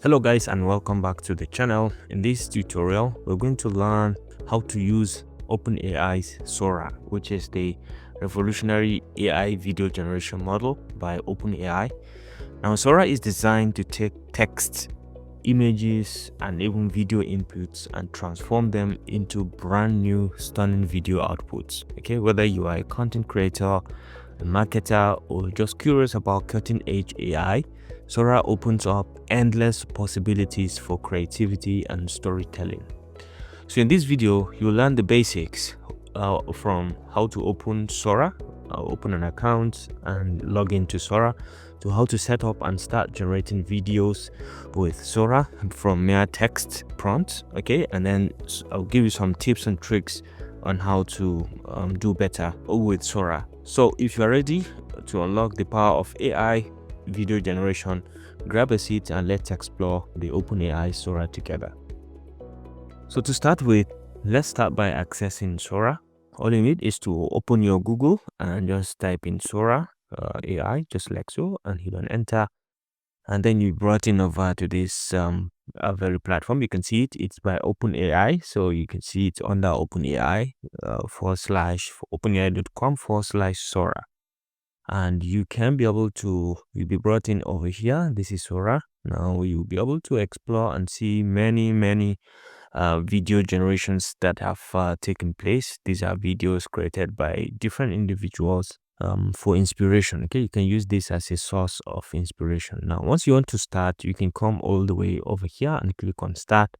Hello guys, and welcome back to the channel. In this tutorial we're going to learn how to use OpenAI's Sora, which is the revolutionary AI video generation model by OpenAI. Now Sora is designed to take text, images, and even video inputs and transform them into brand new stunning video outputs. Okay, whether you are a content creator, a marketer, or just curious about cutting edge AI, Sora opens up endless possibilities for creativity and storytelling. So in this video, you'll learn the basics from how to open Sora, open an account and log into Sora, to how to set up and start generating videos with Sora from mere text prompts. Okay, and then I'll give you some tips and tricks on how to do better with Sora. So if you're ready to unlock the power of AI video generation, grab a seat and let's explore the OpenAI Sora together. So to start with, let's start by accessing Sora. All you need is to open your Google and just type in Sora AI, just like so, and hit on enter. And then you brought in over to this very platform. You can see it's by OpenAI. So you can see it's under OpenAI /openai.com/Sora. And you can be able to, you'll be brought in over here. This is Sora. Now you'll be able to explore and see many video generations that have taken place. These are videos created by different individuals for inspiration. Okay, you can use this as a source of inspiration. Now once you want to start, you can come all the way over here and click on start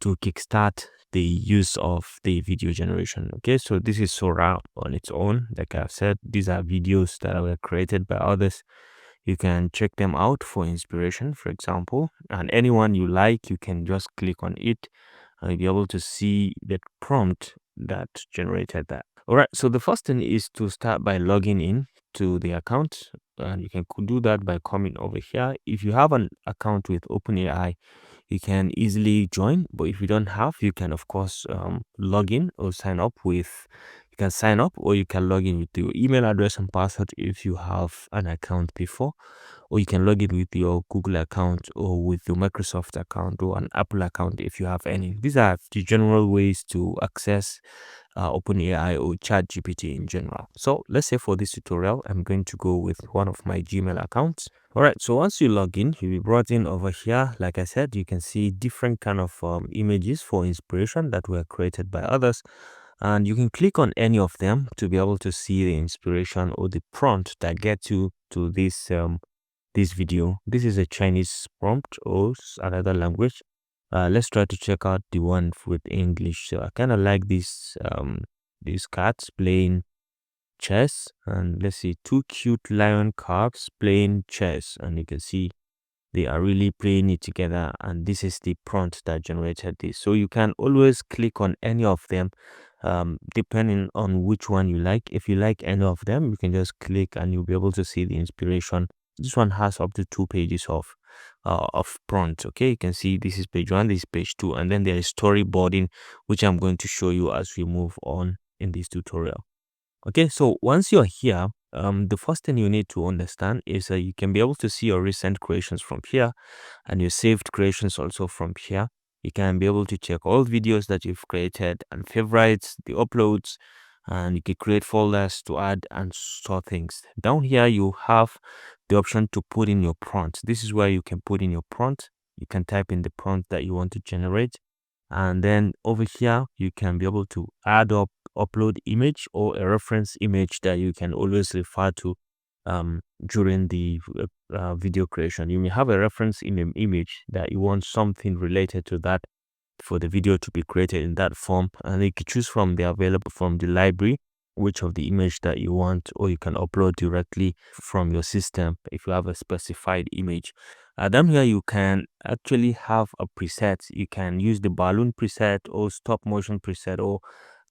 to kickstart the use of the video generation. Okay, so this is Sora on its own. Like I've said, these are videos that were created by others. You can check them out for inspiration, for example, and anyone you like, you can just click on it and you'll be able to see the prompt that generated that. All right, so the first thing is to start by logging in to the account, and you can do that by coming over here. If you have an account with OpenAI, you can easily join, but if you don't have, you can of course log in or sign up with, you can sign up or you can log in with your email address and password if you have an account before, or you can log in with your Google account or with your Microsoft account or an Apple account if you have any. These are the general ways to access OpenAI or ChatGPT in general. So let's say for this tutorial, I'm going to go with one of my Gmail accounts. All right, so once you log in, you'll be brought in over here. Like I said, you can see different kind of images for inspiration that were created by others, and you can click on any of them to be able to see the inspiration or the prompt that gets you to this video. This is a Chinese prompt or another language. Let's try to check out the one with English. So I kind of like these cats playing chess, and let's see, two cute lion cubs playing chess, and you can see they are really playing it together, and this is the prompt that generated this. So you can always click on any of them depending on which one you like. If you like any of them, you can just click and you'll be able to see the inspiration. This one has up to 2 pages of prompt. Okay, you can see this is page 1, this is page 2, and then there is storyboarding, which I'm going to show you as we move on in this tutorial. Okay, so once you're here, the first thing you need to understand is that you can be able to see your recent creations from here and your saved creations also from here. You can be able to check all videos that you've created and favorites, the uploads, and you can create folders to add and store things. Down here, you have the option to put in your prompt. This is where you can put in your prompt. You can type in the prompt that you want to generate. And then over here, you can be able to add up, upload image or a reference image that you can always refer to during the video creation. You may have a reference in an image that you want something related to that for the video to be created in that form, and you can choose from the available from the library which of the image that you want, or you can upload directly from your system if you have a specified image. Down here you can actually have a preset. You can use the balloon preset or stop motion preset or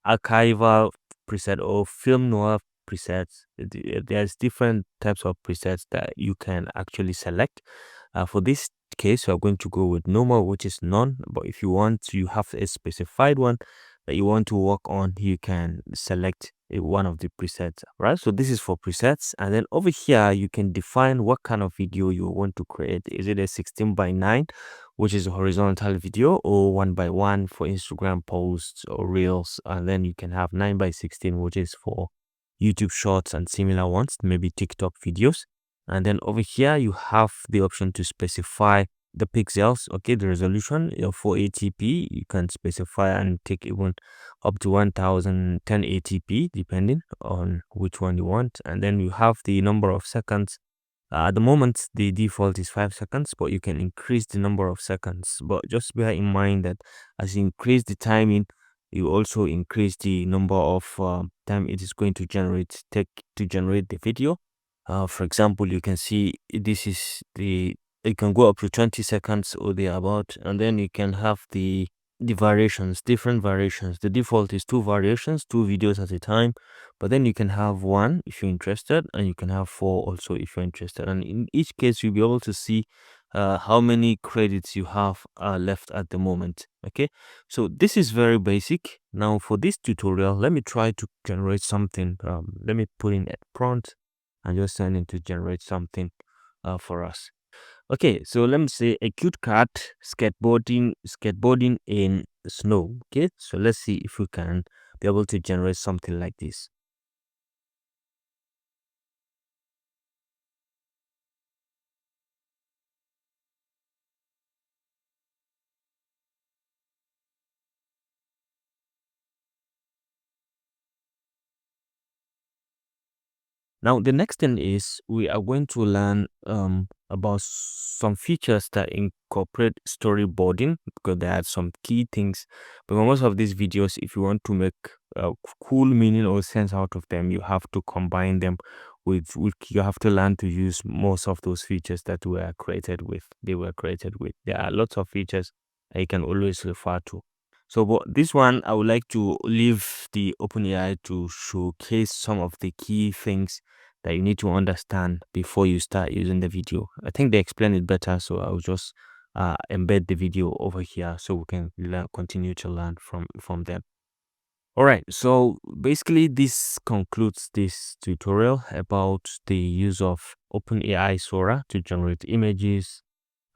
archival preset or film noir presets. There's different types of presets that you can actually select. For this case, we are going to go with normal, which is none, but if you want, you have a specified one that you want to work on, you can select one of the presets, right? So this is for presets, and then over here you can define what kind of video you want to create. Is it a 16:9, which is a horizontal video, or 1:1 for Instagram posts or reels? And then you can have 9:16, which is for YouTube shorts and similar ones, maybe TikTok videos. And then over here you have the option to specify the pixels, okay, the resolution, 480p. You can specify and take even up to 1080p depending on which one you want. And then you have the number of seconds. At the moment the default is 5 seconds, but you can increase the number of seconds. But just bear in mind that as you increase the timing, you also increase the number of time it is going to take to generate the video. For example, you can see this is it can go up to 20 seconds or thereabout, and then you can have the variations, different variations. The default is 2 variations, 2 videos at a time, but then you can have 1 if you're interested, and you can have 4 also if you're interested. And in each case, you'll be able to see how many credits you have left at the moment. Okay, so this is very basic. Now for this tutorial, let me try to generate something. Let me put in a prompt and just send it to generate something for us. Okay, so let me say a cute cat skateboarding in snow. Okay, so let's see if we can be able to generate something like this. Now, the next thing is we are going to learn about some features that incorporate storyboarding, because there are some key things. But most of these videos, if you want to make cool meaning or sense out of them, you have to combine them with you have to learn to use most of those features that they were created with. There are lots of features that you can always refer to. So, but this one, I would like to leave the OpenAI to showcase some of the key things that you need to understand before you start using the video. I think they explain it better, so I'll just embed the video over here so we can continue to learn from them. All right, so basically this concludes this tutorial about the use of OpenAI Sora to generate images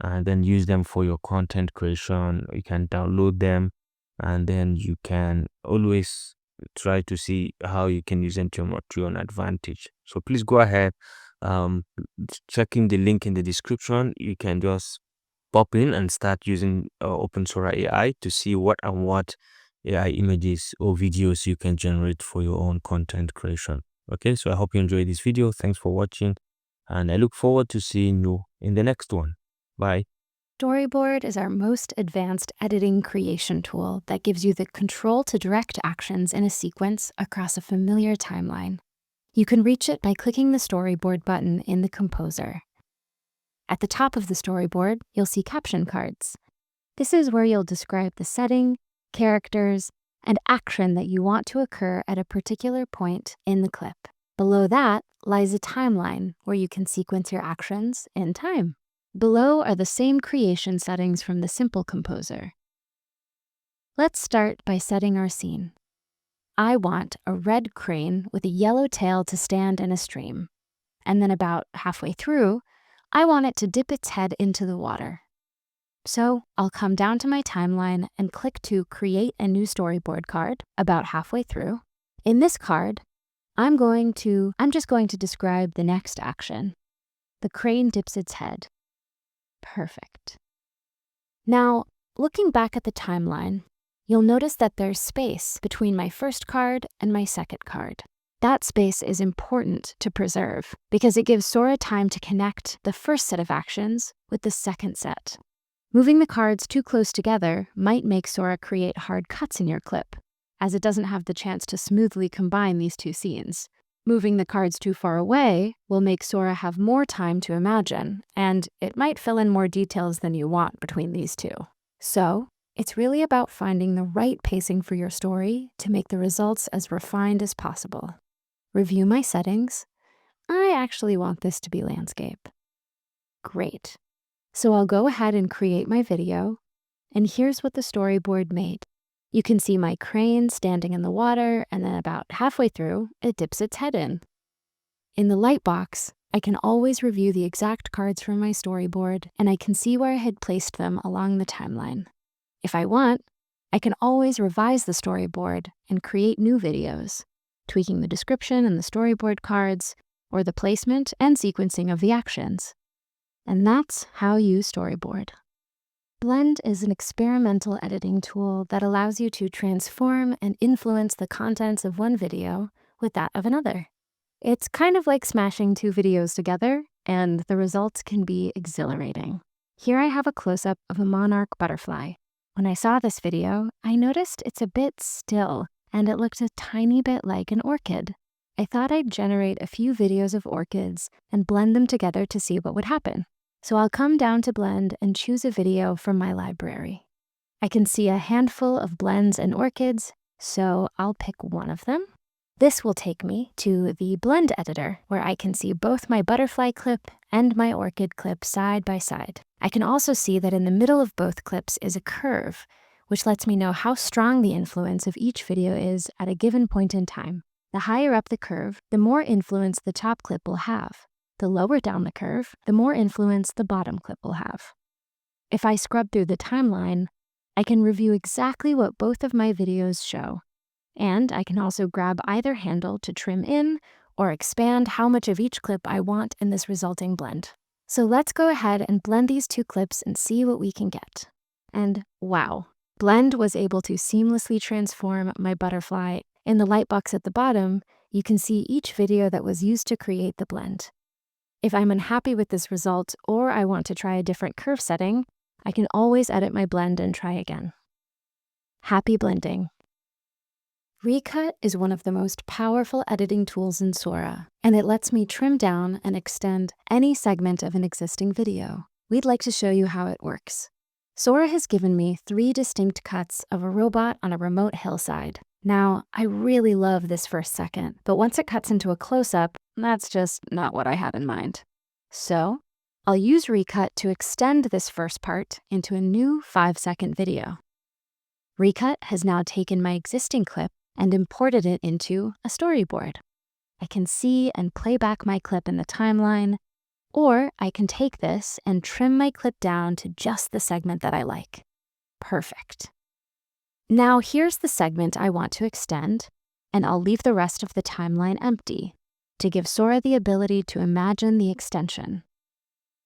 and then use them for your content creation. You can download them, and then you can always try to see how you can use them to your own advantage. So please go ahead, checking the link in the description. You can just pop in and start using Open Sora AI to see what AI images or videos you can generate for your own content creation. Okay, so I hope you enjoyed this video. Thanks for watching, and I look forward to seeing you in the next one. Bye. Storyboard is our most advanced editing creation tool that gives you the control to direct actions in a sequence across a familiar timeline. You can reach it by clicking the Storyboard button in the Composer. At the top of the storyboard, you'll see caption cards. This is where you'll describe the setting, characters, and action that you want to occur at a particular point in the clip. Below that lies a timeline where you can sequence your actions in time. Below are the same creation settings from the simple Composer. Let's start by setting our scene. I want a red crane with a yellow tail to stand in a stream. And then about halfway through, I want it to dip its head into the water. So I'll come down to my timeline and click to create a new storyboard card about halfway through. In this card, I'm just going to describe the next action. The crane dips its head. Perfect. Now, looking back at the timeline, you'll notice that there's space between my first card and my second card. That space is important to preserve because it gives Sora time to connect the first set of actions with the second set. Moving the cards too close together might make Sora create hard cuts in your clip, as it doesn't have the chance to smoothly combine these two scenes. Moving the cards too far away will make Sora have more time to imagine, and it might fill in more details than you want between these two. So, it's really about finding the right pacing for your story to make the results as refined as possible. Review my settings. I actually want this to be landscape. Great. So I'll go ahead and create my video, and here's what the storyboard made. You can see my crane standing in the water, and then about halfway through, it dips its head in. In the light box, I can always review the exact cards from my storyboard, and I can see where I had placed them along the timeline. If I want, I can always revise the storyboard and create new videos, tweaking the description and the storyboard cards, or the placement and sequencing of the actions. And that's how you storyboard. Blend is an experimental editing tool that allows you to transform and influence the contents of one video with that of another. It's kind of like smashing two videos together, and the results can be exhilarating. Here I have a close-up of a monarch butterfly. When I saw this video, I noticed it's a bit still, and it looked a tiny bit like an orchid. I thought I'd generate a few videos of orchids and blend them together to see what would happen. So I'll come down to Blend and choose a video from my library. I can see a handful of blends and orchids, so I'll pick one of them. This will take me to the blend editor, where I can see both my butterfly clip and my orchid clip side by side. I can also see that in the middle of both clips is a curve, which lets me know how strong the influence of each video is at a given point in time. The higher up the curve, the more influence the top clip will have. The lower down the curve, the more influence the bottom clip will have. If I scrub through the timeline, I can review exactly what both of my videos show. And I can also grab either handle to trim in or expand how much of each clip I want in this resulting blend. So let's go ahead and blend these two clips and see what we can get. And wow, Blend was able to seamlessly transform my butterfly. In the light box at the bottom, you can see each video that was used to create the blend. If I'm unhappy with this result or I want to try a different curve setting, I can always edit my blend and try again. Happy blending. Recut is one of the most powerful editing tools in Sora, and it lets me trim down and extend any segment of an existing video. We'd like to show you how it works. Sora has given me 3 distinct cuts of a robot on a remote hillside. Now, I really love this first second, but once it cuts into a close-up, that's just not what I had in mind. So, I'll use Recut to extend this first part into a new 5-second video. Recut has now taken my existing clip and imported it into a storyboard. I can see and play back my clip in the timeline, or I can take this and trim my clip down to just the segment that I like. Perfect. Now here's the segment I want to extend, and I'll leave the rest of the timeline empty to give Sora the ability to imagine the extension.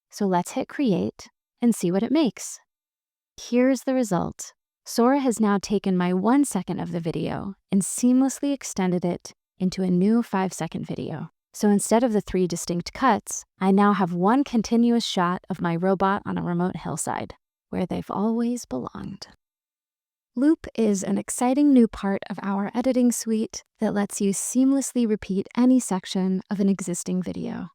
So let's hit create and see what it makes. Here's the result. Sora has now taken my 1 second of the video and seamlessly extended it into a new 5-second video. So instead of the 3 distinct cuts, I now have one continuous shot of my robot on a remote hillside, where they've always belonged. Loop is an exciting new part of our editing suite that lets you seamlessly repeat any section of an existing video.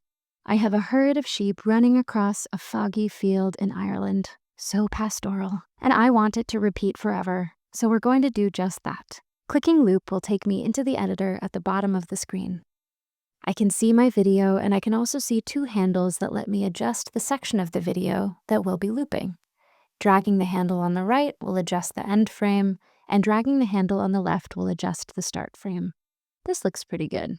I have a herd of sheep running across a foggy field in Ireland. So pastoral, and I want it to repeat forever, so we're going to do just that. Clicking loop will take me into the editor at the bottom of the screen. I can see my video, and I can also see 2 handles that let me adjust the section of the video that will be looping. Dragging the handle on the right will adjust the end frame, and dragging the handle on the left will adjust the start frame. This looks pretty good.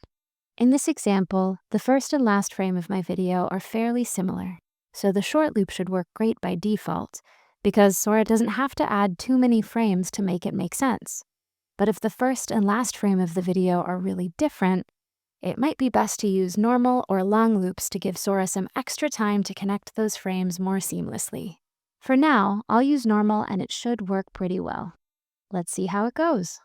In this example, the first and last frame of my video are fairly similar. So the short loop should work great by default, because Sora doesn't have to add too many frames to make it make sense. But if the first and last frame of the video are really different, it might be best to use normal or long loops to give Sora some extra time to connect those frames more seamlessly. For now, I'll use normal and it should work pretty well. Let's see how it goes.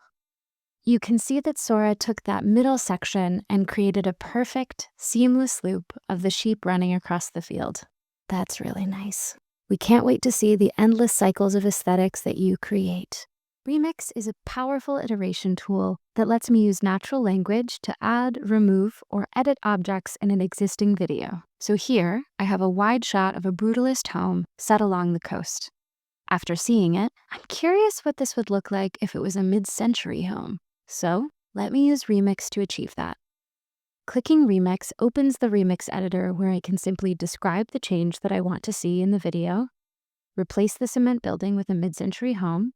You can see that Sora took that middle section and created a perfect, seamless loop of the sheep running across the field. That's really nice. We can't wait to see the endless cycles of aesthetics that you create. Remix is a powerful iteration tool that lets me use natural language to add, remove, or edit objects in an existing video. So here, I have a wide shot of a brutalist home set along the coast. After seeing it, I'm curious what this would look like if it was a mid-century home. So let me use Remix to achieve that. Clicking Remix opens the Remix editor where I can simply describe the change that I want to see in the video, replace the cement building with a mid-century home,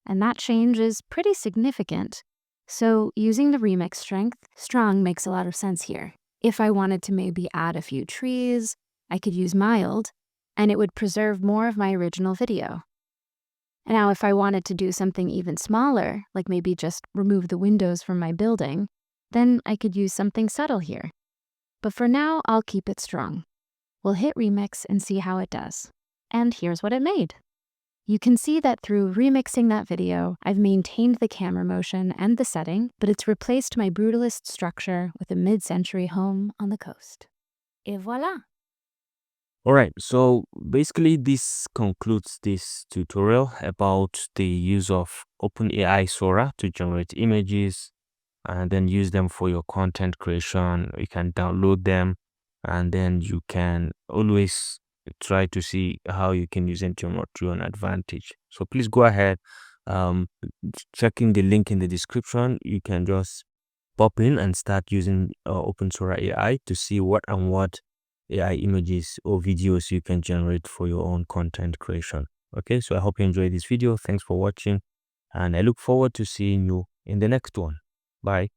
and that change is pretty significant. So using the remix strength, strong makes a lot of sense here. If I wanted to maybe add a few trees, I could use mild, and it would preserve more of my original video. Now, if I wanted to do something even smaller, like maybe just remove the windows from my building, then I could use something subtle here. But for now, I'll keep it strong. We'll hit remix and see how it does. And here's what it made. You can see that through remixing that video, I've maintained the camera motion and the setting, but it's replaced my brutalist structure with a mid-century home on the coast. Et voilà! All right, so basically this concludes this tutorial about the use of OpenAI Sora to generate images and then use them for your content creation. You can download them and then you can always try to see how you can use them to your own advantage. So please go ahead, checking the link in the description. You can just pop in and start using Open Sora AI to see what AI images or videos you can generate for your own content creation. Okay, so I hope you enjoyed this video. Thanks for watching, and I look forward to seeing you in the next one. Bye.